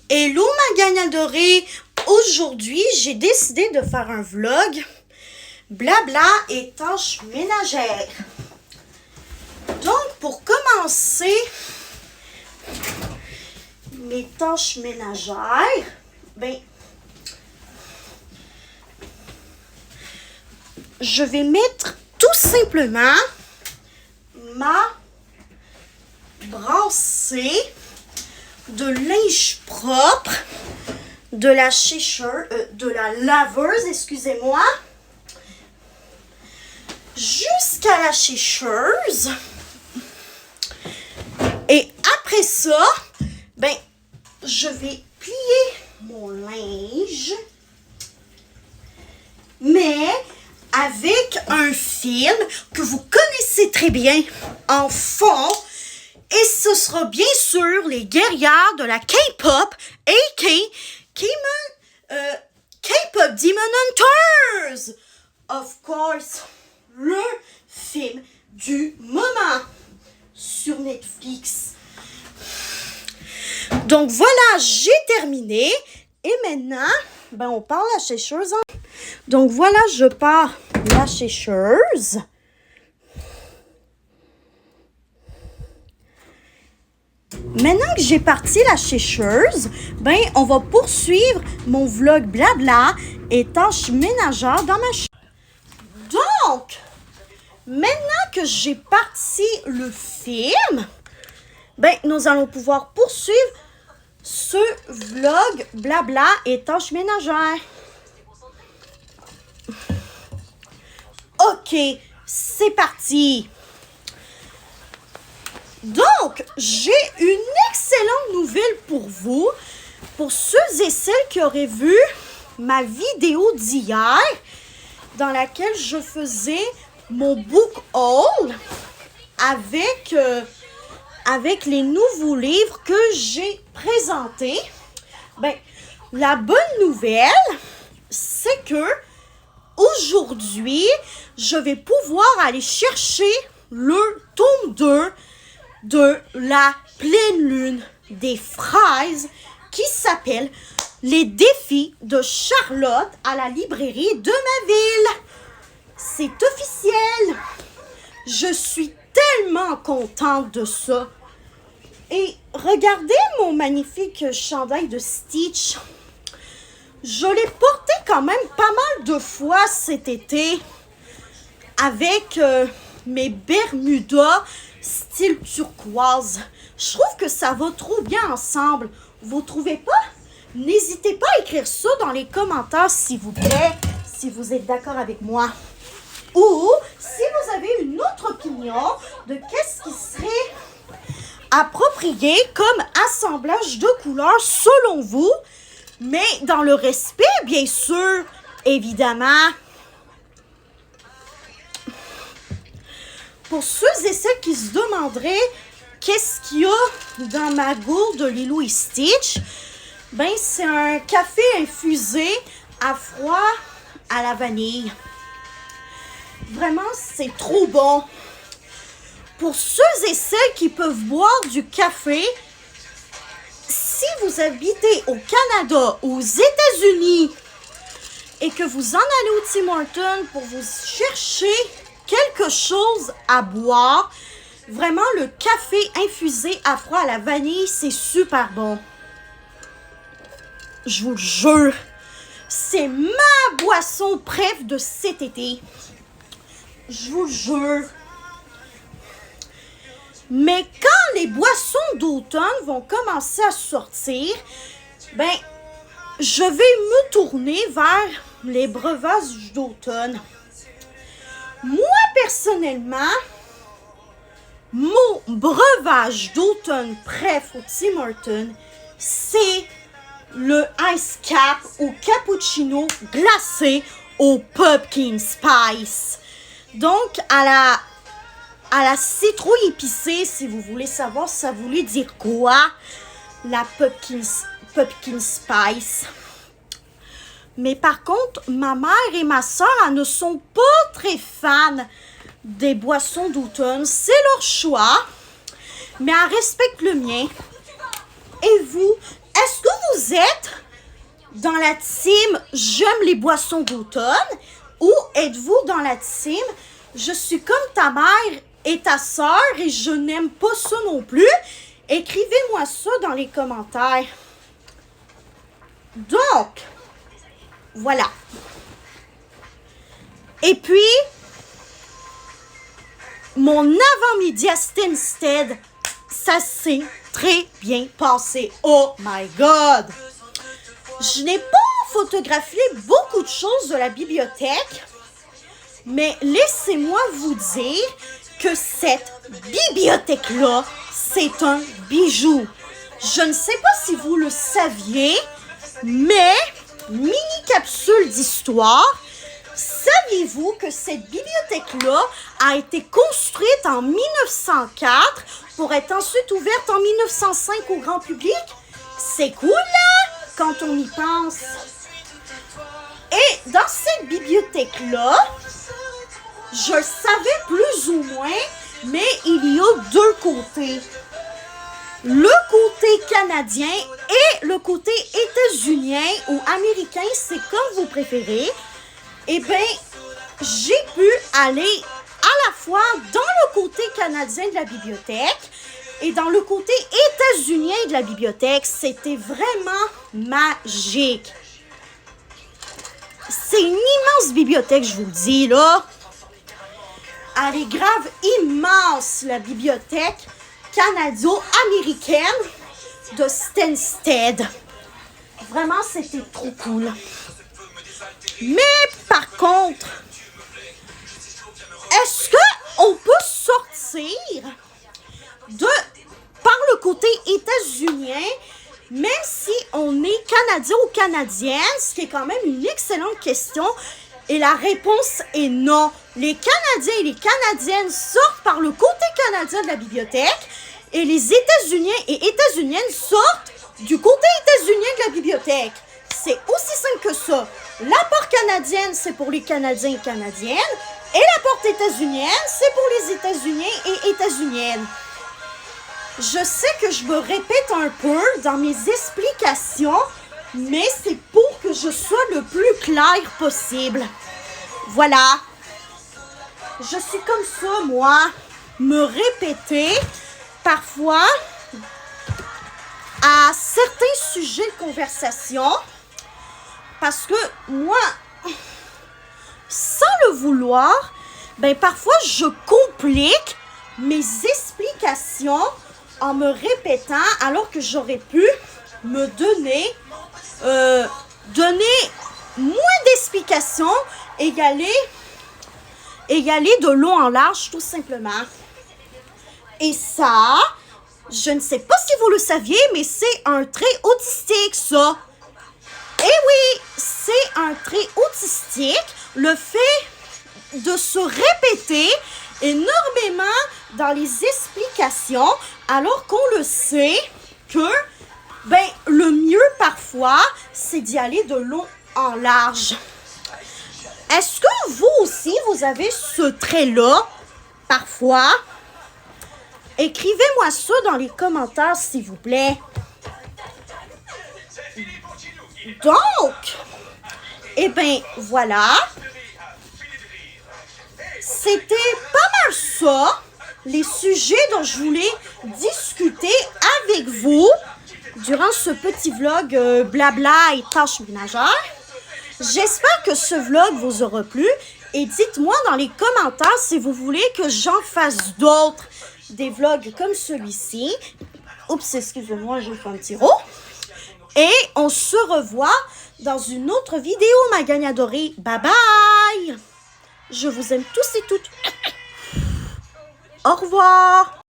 Hello ma gang adorée! Aujourd'hui, j'ai décidé de faire un vlog blabla et tâches ménagères. Donc, pour commencer mes tâches ménagères, je vais mettre tout simplement ma brassée de linge propre de la de la laveuse, excusez-moi, jusqu'à la sécheuse. Et après ça, je vais plier mon linge, mais avec un film que vous connaissez très bien en fond. Et ce sera bien sûr les guerrières de la K-pop, a.k.a. K-pop Demon Hunters. Of course, le film du moment sur Netflix. Donc voilà, j'ai terminé. Et maintenant, on part la sécheuse. Donc voilà, je pars la sécheuse. Maintenant que j'ai parti la sécheuse, on va poursuivre mon vlog blabla et tâches ménagères dans ma chambre. Donc, maintenant que j'ai parti le film, nous allons pouvoir poursuivre ce vlog blabla et tâches ménagères. Ok, c'est parti. Donc, j'ai une excellente nouvelle pour vous, pour ceux et celles qui auraient vu ma vidéo d'hier, dans laquelle je faisais mon book haul avec les nouveaux livres que j'ai présentés. La bonne nouvelle, c'est que aujourd'hui, je vais pouvoir aller chercher le tome 2 de la pleine lune des fraises qui s'appelle Les défis de Charlotte à la librairie de ma ville. C'est officiel. Je suis tellement contente de ça. Et regardez mon magnifique chandail de Stitch. Je l'ai porté quand même pas mal de fois cet été avec mes Bermudas style turquoise. Je trouve que ça va trop bien ensemble. Vous trouvez pas? N'hésitez pas à écrire ça dans les commentaires, s'il vous plaît, si vous êtes d'accord avec moi. Ou si vous avez une autre opinion de qu'est-ce qui serait approprié comme assemblage de couleurs selon vous, mais dans le respect, bien sûr, évidemment. Pour ceux et celles qui se demanderaient qu'est-ce qu'il y a dans ma gourde de Lilo et Stitch, c'est un café infusé à froid à la vanille. Vraiment, c'est trop bon. Pour ceux et celles qui peuvent boire du café, si vous habitez au Canada, aux États-Unis, et que vous en allez au Tim Hortons pour vous chercher quelque chose à boire, vraiment le café infusé à froid à la vanille, c'est super bon. Je vous le jure, c'est ma boisson préf de cet été. Je vous le jure. Mais quand les boissons d'automne vont commencer à sortir, je vais me tourner vers les breuvages d'automne. Moi, personnellement, mon breuvage d'automne préf au Tim Hortons, c'est le Ice Cap au cappuccino glacé au pumpkin spice. Donc, à la citrouille épicée, si vous voulez savoir ça voulait dire quoi, la pumpkin spice. Mais par contre, ma mère et ma soeur, elles ne sont pas très fans des boissons d'automne. C'est leur choix, mais elles respectent le mien. Et vous, est-ce que vous dans la team « J'aime les boissons d'automne » ou êtes-vous dans la team « Je suis comme ta mère et ta sœur et je n'aime pas ça non plus ». Écrivez-moi ça dans les commentaires. Donc, voilà. Et puis, mon avant-midi à Stansted, ça s'est très bien passé. Oh my God! Je n'ai pas photographié beaucoup de choses de la bibliothèque, mais laissez-moi vous dire que cette bibliothèque-là, c'est un bijou. Je ne sais pas si vous le saviez, mais mini-capsule d'histoire, saviez-vous que cette bibliothèque-là a été construite en 1904 pour être ensuite ouverte en 1905 au grand public? C'est cool, là, quand on y pense. Et dans cette bibliothèque-là, je le savais plus ou moins, mais il y a deux côtés. Le côté canadien et le côté états-unien ou américain, c'est comme vous préférez. Eh bien, j'ai pu aller à la fois dans le côté canadien de la bibliothèque et dans le côté états-unien de la bibliothèque. C'était vraiment magique. C'est une immense bibliothèque, je vous le dis, là. Elle est grave immense, la bibliothèque canado-américaine de Stansted. Vraiment, c'était trop cool. Mais par contre, est-ce qu'on peut sortir par le côté états-unien, même si on est canadien ou canadienne, ce qui est quand même une excellente question. Et la réponse est non. Les Canadiens et les Canadiennes sortent par le côté canadien de la bibliothèque et les États-Uniens et États-Uniennes sortent du côté états-unien de la bibliothèque. C'est aussi simple que ça. La porte canadienne, c'est pour les Canadiens et Canadiennes et la porte états-unienne, c'est pour les États-Uniens et États-Uniennes. Je sais que je me répète un peu dans mes explications, mais c'est pour que je sois le plus clair possible. Voilà. Je suis comme ça, moi. Me répéter, parfois, à certains sujets de conversation. Parce que moi, sans le vouloir, ben parfois, je complique mes explications en me répétant, alors que j'aurais pu me donner moins d'explications et y aller de long en large, tout simplement. Et ça, je ne sais pas si vous le saviez, mais c'est un trait autistique, ça. Eh oui, c'est un trait autistique, le fait de se répéter énormément dans les explications, alors qu'on le sait que le mieux parfois, c'est d'y aller de long en large. Est-ce que vous aussi, vous avez ce trait-là, parfois? Écrivez-moi ça dans les commentaires, s'il vous plaît. Donc, eh bien, voilà. C'était pas mal ça, les sujets dont je voulais discuter avec vous durant ce petit vlog blabla et tâches ménagères. J'espère que ce vlog vous aura plu et dites-moi dans les commentaires si vous voulez que j'en fasse d'autres, des vlogs comme celui-ci. Oups, excusez-moi, j'ai fait un petit rot. Et on se revoit dans une autre vidéo, ma gagne adorée. Bye bye! Je vous aime tous et toutes. Au revoir!